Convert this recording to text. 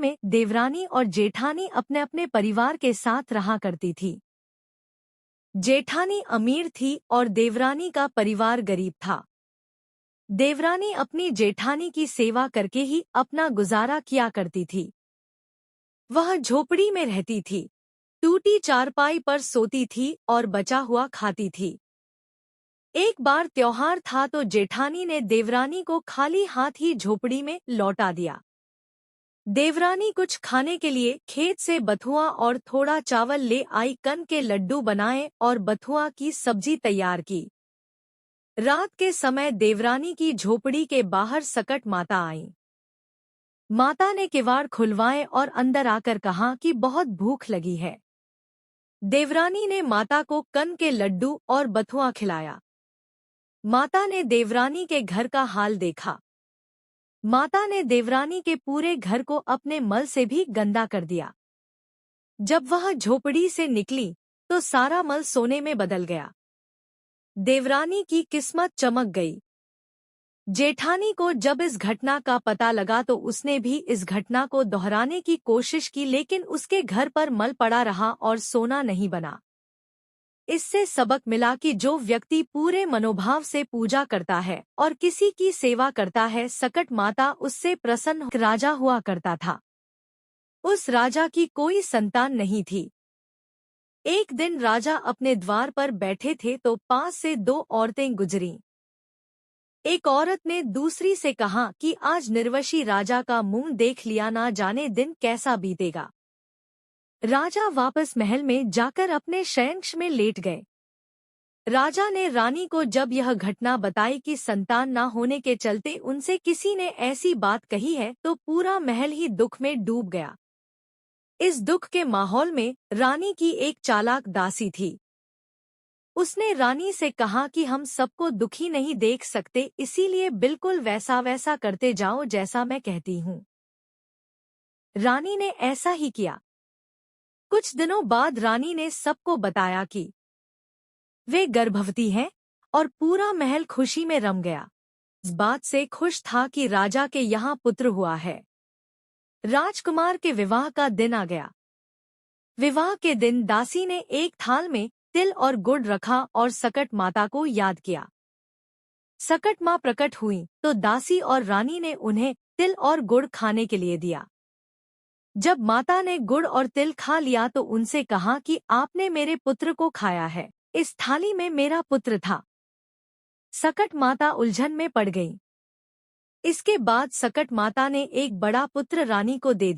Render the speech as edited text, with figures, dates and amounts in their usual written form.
में देवरानी और जेठानी अपने अपने परिवार के साथ रहा करती थी। जेठानी अमीर थी और देवरानी का परिवार गरीब था। देवरानी अपनी जेठानी की सेवा करके ही अपना गुजारा किया करती थी। वह झोपड़ी में रहती थी, टूटी चारपाई पर सोती थी और बचा हुआ खाती थी। एक बार त्योहार था तो जेठानी ने देवरानी को खाली हाथ ही झोपड़ी में लौटा दिया। देवरानी कुछ खाने के लिए खेत से बथुआ और थोड़ा चावल ले आई, कन के लड्डू बनाए और बथुआ की सब्जी तैयार की। रात के समय देवरानी की झोपड़ी के बाहर सकट माता आईं। माता ने किवाड़ खुलवाए और अंदर आकर कहा कि बहुत भूख लगी है। देवरानी ने माता को कन के लड्डू और बथुआ खिलाया। माता ने देवरानी के घर का हाल देखा। माता ने देवरानी के पूरे घर को अपने मल से भी गंदा कर दिया। जब वह झोपड़ी से निकली तो सारा मल सोने में बदल गया। देवरानी की किस्मत चमक गई। जेठानी को जब इस घटना का पता लगा तो उसने भी इस घटना को दोहराने की कोशिश की, लेकिन उसके घर पर मल पड़ा रहा और सोना नहीं बना। इससे सबक मिला कि जो व्यक्ति पूरे मनोभाव से पूजा करता है और किसी की सेवा करता है, सकट माता उससे प्रसन्न राजा हुआ करता था। उस राजा की कोई संतान नहीं थी। एक दिन राजा अपने द्वार पर बैठे थे तो पास से दो औरतें गुजरीं। एक औरत ने दूसरी से कहा कि आज निर्वशी राजा का मुंह देख लिया, ना जाने दिन कैसा बीतेगा। राजा वापस महल में जाकर अपने शयनकक्ष में लेट गए। राजा ने रानी को जब यह घटना बताई कि संतान न होने के चलते उनसे किसी ने ऐसी बात कही है तो पूरा महल ही दुख में डूब गया। इस दुख के माहौल में रानी की एक चालाक दासी थी। उसने रानी से कहा कि हम सबको दुखी नहीं देख सकते, इसीलिए बिल्कुल वैसा वैसा करते जाओ जैसा मैं कहती हूँ। रानी ने ऐसा ही किया। कुछ दिनों बाद रानी ने सबको बताया कि वे गर्भवती हैं और पूरा महल खुशी में रम गया। इस बात से खुश था कि राजा के यहाँ पुत्र हुआ है। राजकुमार के विवाह का दिन आ गया। विवाह के दिन दासी ने एक थाल में तिल और गुड़ रखा और सकट माता को याद किया। सकट माँ प्रकट हुई तो दासी और रानी ने उन्हें तिल और गुड़ खाने के लिए दिया। जब माता ने गुड़ और तिल खा लिया तो उनसे कहा कि आपने मेरे पुत्र को खाया है, इस थाली में मेरा पुत्र था। सकट माता उलझन में पड़ गई। इसके बाद सकट माता ने एक बड़ा पुत्र रानी को दे दिया।